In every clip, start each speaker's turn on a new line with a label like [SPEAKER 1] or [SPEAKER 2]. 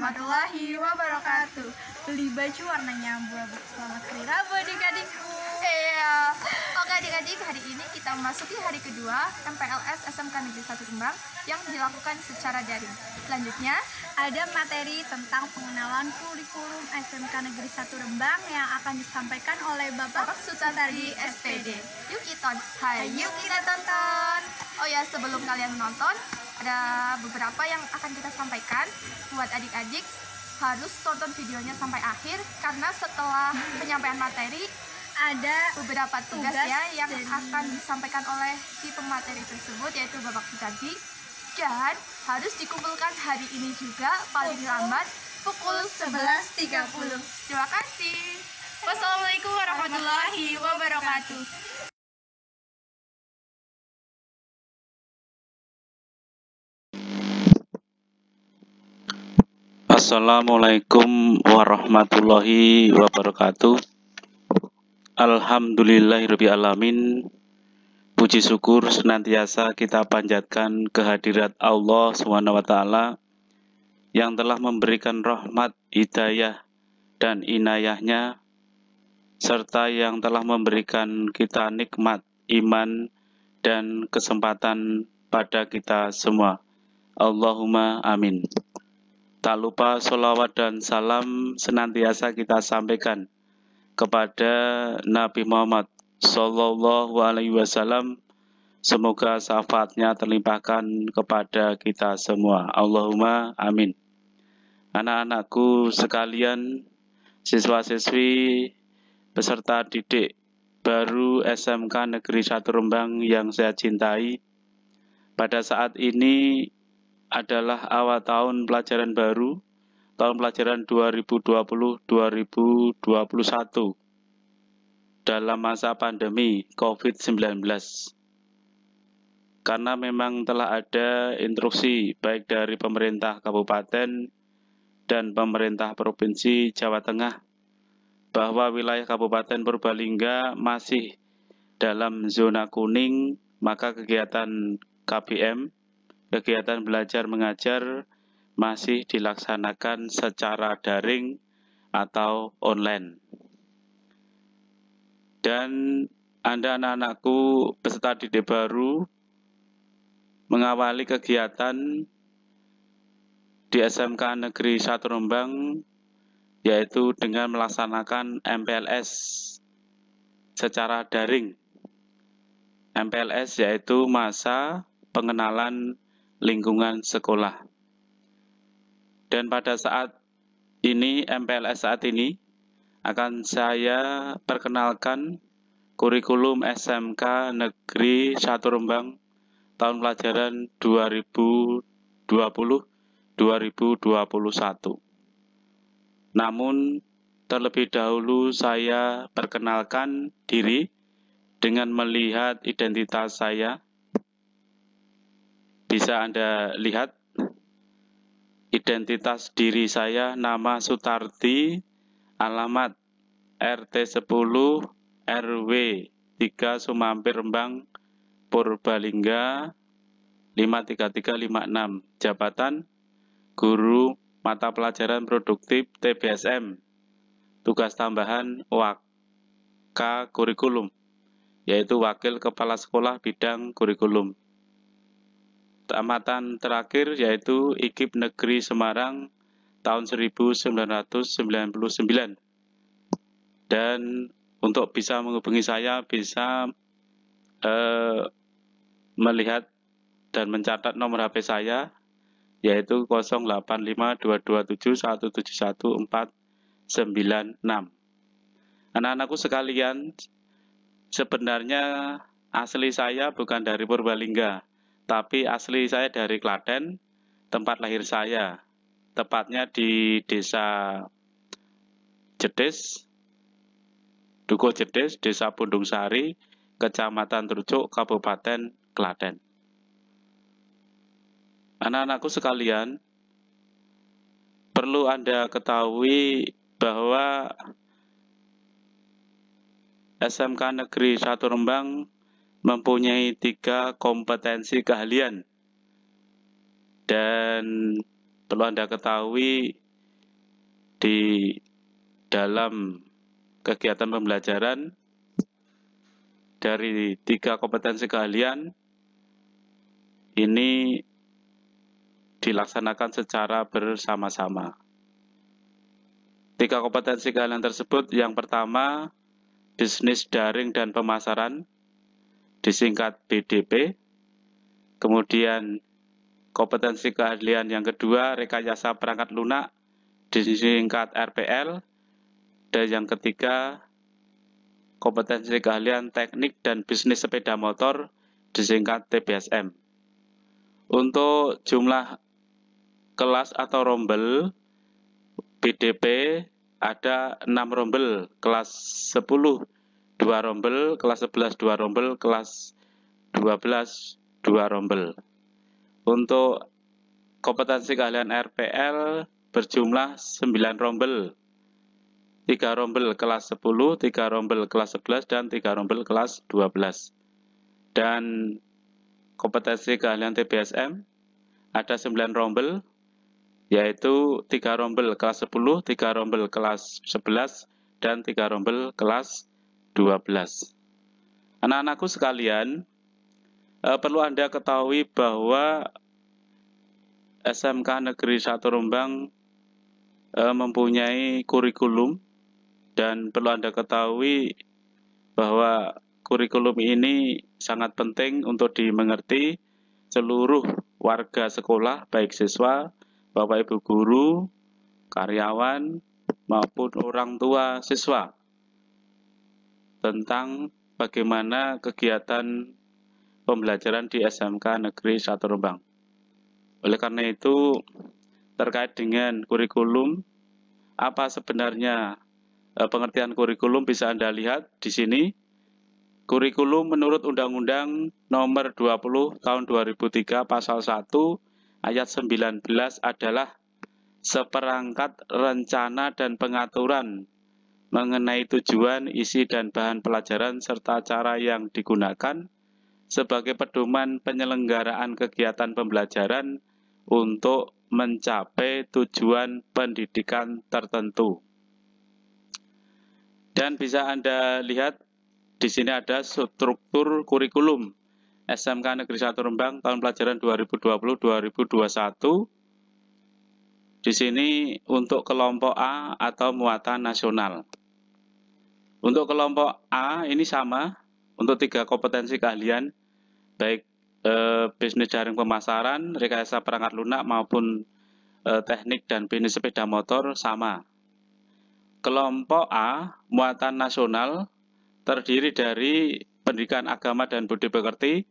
[SPEAKER 1] warahmatullahi wabarakatuh. Beli baju warnanya abu-abu. Selamat hari Rabu adik-adikku.
[SPEAKER 2] Iya. Oke adik-adik, hari ini kita memasuki hari kedua MPLS SMK Negeri 1 Rembang yang dilakukan secara daring. Selanjutnya
[SPEAKER 1] ada materi tentang pengenalan kurikulum SMK Negeri 1 Rembang yang akan disampaikan oleh Bapak Sutardari SPD.
[SPEAKER 2] Yuk kita tonton. Oh ya, sebelum kalian menonton, ada beberapa yang akan kita sampaikan buat adik-adik. Harus tonton videonya sampai akhir karena setelah penyampaian materi ada beberapa tugas ya yang akan disampaikan oleh si pemateri tersebut, yaitu Bapak Sutardari, dan harus dikumpulkan hari ini juga paling lambat pukul 11.30. Terima kasih. Wassalamualaikum warahmatullahi wabarakatuh.
[SPEAKER 3] Assalamualaikum warahmatullahi wabarakatuh. Alhamdulillahirrabbilalamin. Puji syukur senantiasa kita panjatkan kehadirat Allah SWT yang telah memberikan rahmat, hidayah, dan inayahnya, serta yang telah memberikan kita nikmat, iman, dan kesempatan pada kita semua. Allahumma amin. Tak lupa sholawat dan salam senantiasa kita sampaikan kepada Nabi Muhammad Sallallahu Alaihi Wasallam. Semoga syafaatnya terlimpahkan kepada kita semua. Allahumma amin. Anak-anakku sekalian, siswa-siswi peserta didik baru SMK Negeri 1 Rembang yang saya cintai, pada saat ini adalah awal tahun pelajaran baru, tahun pelajaran 2020-2021 dalam masa pandemi COVID-19. Karena memang telah ada instruksi baik dari pemerintah kabupaten dan pemerintah provinsi Jawa Tengah bahwa wilayah Kabupaten Purbalingga masih dalam zona kuning, maka kegiatan KBM, kegiatan belajar mengajar, masih dilaksanakan secara daring atau online. Dan Anda anak-anakku peserta didik baru mengawali kegiatan di SMK Negeri 1 Rembang, yaitu dengan melaksanakan MPLS secara daring. MPLS yaitu masa pengenalan lingkungan sekolah. Dan pada saat ini, MPLS saat ini, akan saya perkenalkan kurikulum SMK Negeri 1 Rembang tahun pelajaran 2020-2021. Namun, terlebih dahulu saya perkenalkan diri dengan melihat identitas saya. Bisa Anda lihat identitas diri saya, nama Sutardi, alamat RT 10 RW 3 Sumampir Rembang Purbalingga 53356, jabatan guru mata pelajaran produktif TBSM, tugas tambahan WK kurikulum, yaitu wakil kepala sekolah bidang kurikulum. Tamatan terakhir yaitu IKIP Negeri Semarang tahun 1999. Dan untuk bisa menghubungi saya bisa melihat dan mencatat nomor HP saya, yaitu 085227171496. Anak-anakku sekalian, sebenarnya asli saya bukan dari Purbalingga, tapi asli saya dari Klaten, tempat lahir saya, tepatnya di Desa Jedes, Dukuh Jedes, Desa Pundung Sari, Kecamatan Trucuk, Kabupaten Klaten. Anak-anakku sekalian, perlu Anda ketahui bahwa SMK Negeri 1 Rembang mempunyai 3 kompetensi keahlian. Dan perlu Anda ketahui di dalam kegiatan pembelajaran dari 3 kompetensi keahlian ini dilaksanakan secara bersama-sama. 3 kompetensi keahlian tersebut, yang pertama, bisnis daring dan pemasaran, disingkat BDP. Kemudian kompetensi keahlian yang kedua, rekayasa perangkat lunak, disingkat RPL. Dan yang ketiga, kompetensi keahlian teknik dan bisnis sepeda motor, disingkat TBSM. Untuk jumlah kelas atau rombel BDP ada 6 rombel, kelas 10 2 rombel, kelas 11 2 rombel, kelas 12 2 rombel. Untuk kompetensi keahlian RPL berjumlah 9 rombel. 3 rombel kelas 10, 3 rombel kelas 11, dan 3 rombel kelas 12. Dan kompetensi keahlian TBSM ada 9 rombel, yaitu 3 rombel kelas 10, 3 rombel kelas 11, dan 3 rombel kelas 12. Anak-anakku sekalian, perlu Anda ketahui bahwa SMK Negeri 1 Rembang mempunyai kurikulum, dan perlu Anda ketahui bahwa kurikulum ini sangat penting untuk dimengerti seluruh warga sekolah, baik siswa, Bapak Ibu guru, karyawan, maupun orang tua siswa, tentang bagaimana kegiatan pembelajaran di SMK Negeri 1 Rembang. Oleh karena itu, terkait dengan kurikulum, apa sebenarnya pengertian kurikulum bisa Anda lihat di sini. Kurikulum menurut Undang-Undang Nomor 20 Tahun 2003 Pasal 1 Ayat 19 adalah seperangkat rencana dan pengaturan mengenai tujuan, isi, dan bahan pelajaran serta cara yang digunakan sebagai pedoman penyelenggaraan kegiatan pembelajaran untuk mencapai tujuan pendidikan tertentu. Dan bisa Anda lihat di sini ada struktur kurikulum SMK Negeri 1 Rembang tahun pelajaran 2020-2021. Di sini untuk kelompok A atau muatan nasional. Untuk kelompok A ini sama untuk 3 kompetensi keahlian, baik bisnis daring pemasaran, rekayasa perangkat lunak maupun teknik dan bisnis sepeda motor sama. Kelompok A, muatan nasional, terdiri dari pendidikan agama dan budi pekerti,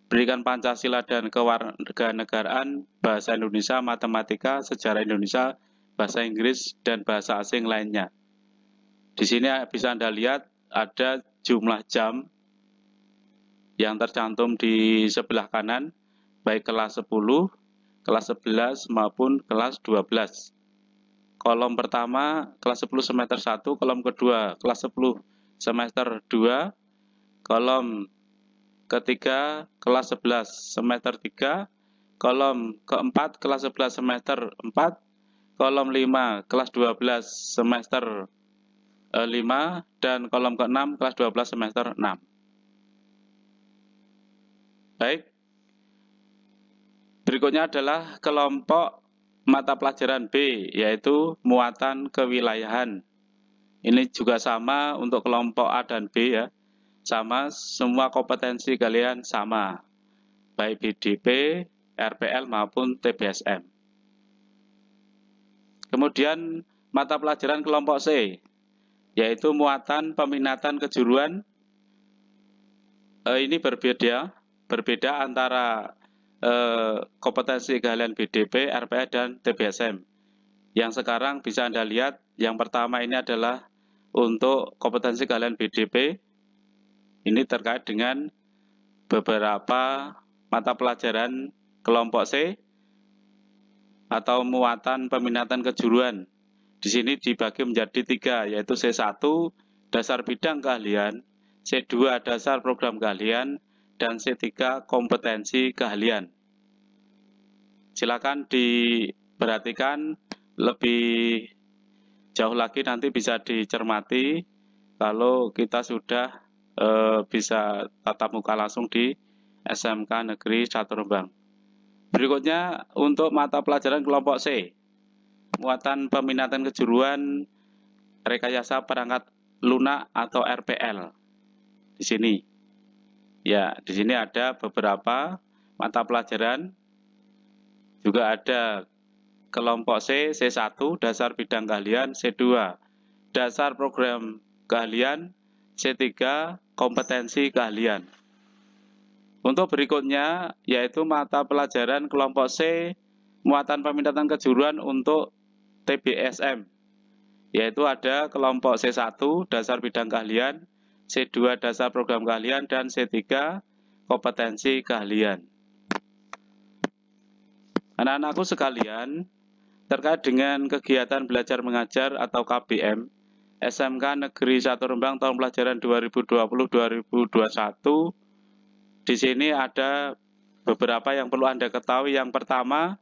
[SPEAKER 3] pendidikan Pancasila dan kewarganegaraan, bahasa Indonesia, matematika, sejarah Indonesia, bahasa Inggris, dan bahasa asing lainnya. Di sini bisa Anda lihat ada jumlah jam yang tercantum di sebelah kanan, baik kelas 10, kelas 11, maupun kelas 12. Kolom pertama kelas 10 semester 1, kolom kedua kelas 10 semester 2, kolom ketiga kelas 11 semester 3, kolom keempat kelas 11 semester 4, kolom 5 kelas 12 semester 5, dan kolom ke-6 kelas 12 semester 6. Baik, berikutnya adalah kelompok mata pelajaran B, yaitu muatan kewilayahan. Ini juga sama untuk kelompok A dan B ya. Sama, semua kompetensi kalian sama. Baik BDP, RPL maupun TBSM. Kemudian mata pelajaran kelompok C, yaitu muatan peminatan kejuruan. Ini berbeda antara kompetensi keahlian BDP, RPL, dan TBSM. Yang sekarang bisa Anda lihat, yang pertama ini adalah untuk kompetensi keahlian BDP. Ini terkait dengan beberapa mata pelajaran kelompok C atau muatan peminatan kejuruan. Di sini dibagi menjadi 3, yaitu C1, dasar bidang keahlian, C2, dasar program keahlian, dan C3, kompetensi keahlian. Silakan diperhatikan lebih jauh lagi nanti bisa dicermati kalau kita sudah bisa tatap muka langsung di SMK Negeri 1 Rembang. Berikutnya untuk mata pelajaran kelompok C, muatan peminatan kejuruan rekayasa perangkat lunak atau RPL. Di sini, ya, di sini ada beberapa mata pelajaran, juga ada kelompok C, C1, dasar bidang keahlian, C2, dasar program keahlian, C3, kompetensi keahlian. Untuk berikutnya, yaitu mata pelajaran kelompok C, muatan peminatan kejuruan untuk TBSM, yaitu ada kelompok C1, dasar bidang keahlian, C2, dasar program keahlian, dan C3, kompetensi keahlian. Anak-anakku sekalian, terkait dengan kegiatan belajar mengajar atau KBM, SMK Negeri 1 Rembang tahun pelajaran 2020-2021, di sini ada beberapa yang perlu Anda ketahui. Yang pertama,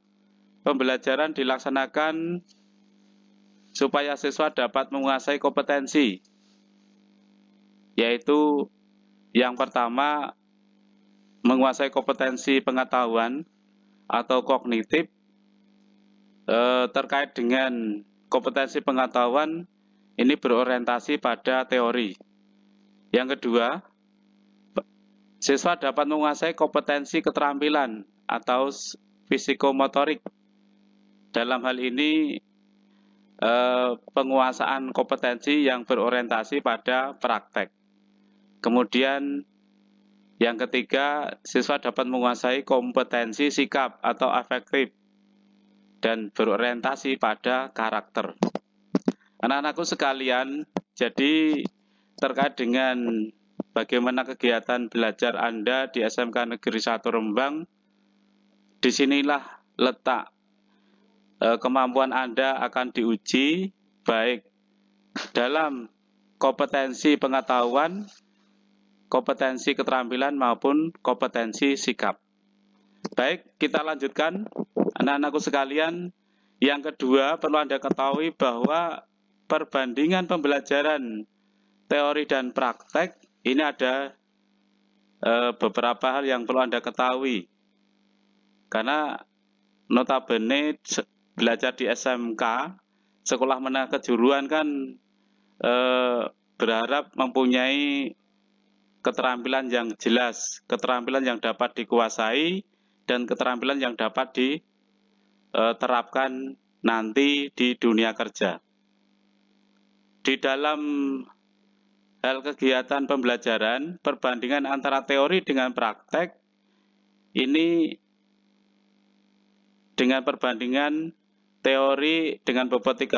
[SPEAKER 3] pembelajaran dilaksanakan supaya siswa dapat menguasai kompetensi, yaitu yang pertama, menguasai kompetensi pengetahuan atau kognitif. Terkait dengan kompetensi pengetahuan, ini berorientasi pada teori. Yang kedua, siswa dapat menguasai kompetensi keterampilan atau fisikomotorik. Dalam hal ini, penguasaan kompetensi yang berorientasi pada praktek. Kemudian, yang ketiga, siswa dapat menguasai kompetensi sikap atau afektif dan berorientasi pada karakter. Anak-anakku sekalian, jadi terkait dengan bagaimana kegiatan belajar Anda di SMK Negeri 1 Rembang, disinilah letak kemampuan Anda akan diuji, baik dalam kompetensi pengetahuan, kompetensi keterampilan, maupun kompetensi sikap. Baik, kita lanjutkan. Anak-anakku sekalian, yang kedua perlu Anda ketahui bahwa perbandingan pembelajaran teori dan praktek, ini ada beberapa hal yang perlu Anda ketahui. Karena notabene belajar di SMK, sekolah menengah kejuruan kan berharap mempunyai keterampilan yang jelas, keterampilan yang dapat dikuasai, dan keterampilan yang dapat diterapkan nanti di dunia kerja. Di dalam hal kegiatan pembelajaran, perbandingan antara teori dengan praktek, ini dengan perbandingan teori dengan bobot 30%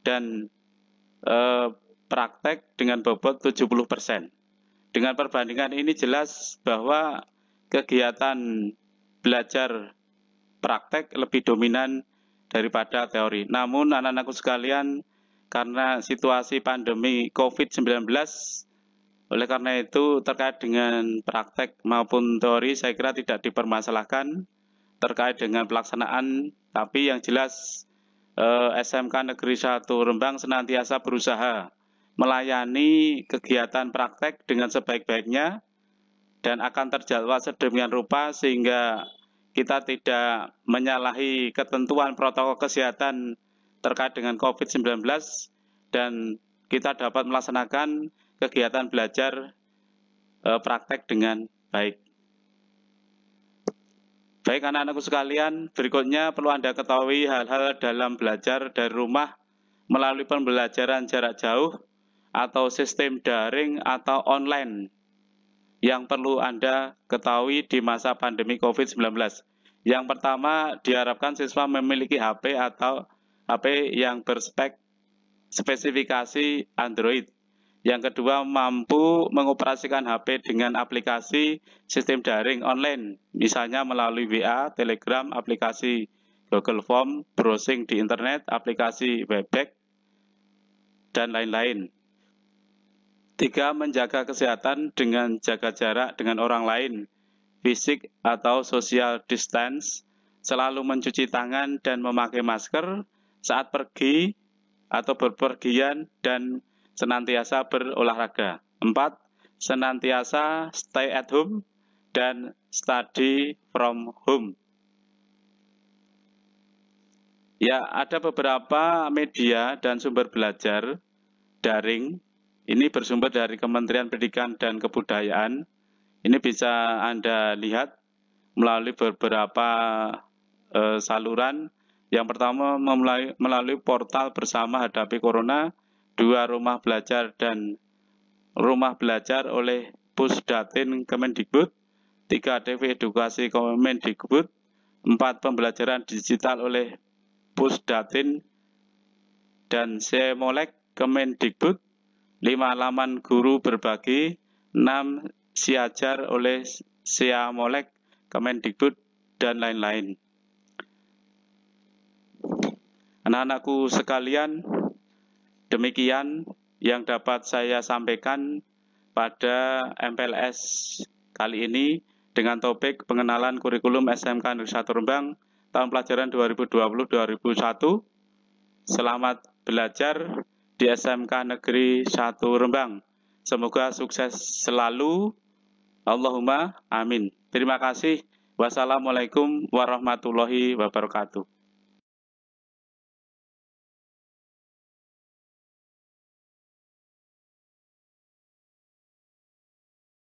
[SPEAKER 3] dan praktek dengan bobot 70%. Dengan perbandingan ini jelas bahwa kegiatan belajar praktek lebih dominan daripada teori. Namun anak-anakku sekalian, karena situasi pandemi COVID-19, oleh karena itu terkait dengan praktek maupun teori saya kira tidak dipermasalahkan terkait dengan pelaksanaan, tapi yang jelas SMK Negeri 1 Rembang senantiasa berusaha melayani kegiatan praktek dengan sebaik-baiknya dan akan terjadwal sedemikian rupa sehingga kita tidak menyalahi ketentuan protokol kesehatan terkait dengan COVID-19 dan kita dapat melaksanakan kegiatan belajar praktek dengan baik. Baik anak-anakku sekalian, berikutnya perlu Anda ketahui hal-hal dalam belajar dari rumah melalui pembelajaran jarak jauh atau sistem daring atau online yang perlu Anda ketahui di masa pandemi COVID-19. Yang pertama, diharapkan siswa memiliki HP atau HP yang berspesifikasi Android. Yang kedua, mampu mengoperasikan HP dengan aplikasi sistem daring online, misalnya melalui WA, Telegram, aplikasi Google Form, browsing di internet, aplikasi Webex, dan lain-lain. 3. Menjaga kesehatan dengan jaga jarak dengan orang lain, fisik atau social distance, selalu mencuci tangan dan memakai masker saat pergi atau berpergian dan senantiasa berolahraga. 4. Senantiasa stay at home dan study from home. Ya, ada beberapa media dan sumber belajar daring. Ini bersumber dari Kementerian Pendidikan dan Kebudayaan. Ini bisa Anda lihat melalui beberapa saluran. Yang pertama melalui portal Bersama Hadapi Corona, 2 Rumah Belajar dan Rumah Belajar oleh Pusdatin Kemendikbud, 3 TV Edukasi Kemendikbud, 4 Pembelajaran Digital oleh Pusdatin dan Semolek Kemendikbud, 5 Laman Guru Berbagi, 6 Siajar oleh Siamolek Kemendikbud, dan lain-lain. Anak-anakku sekalian, demikian yang dapat saya sampaikan pada MPLS kali ini dengan topik pengenalan kurikulum SMK Negeri 1 Rembang tahun pelajaran 2020-2021. Selamat belajar di SMK Negeri 1 Rembang. Semoga sukses selalu. Allahumma amin. Terima kasih. Wassalamualaikum warahmatullahi wabarakatuh.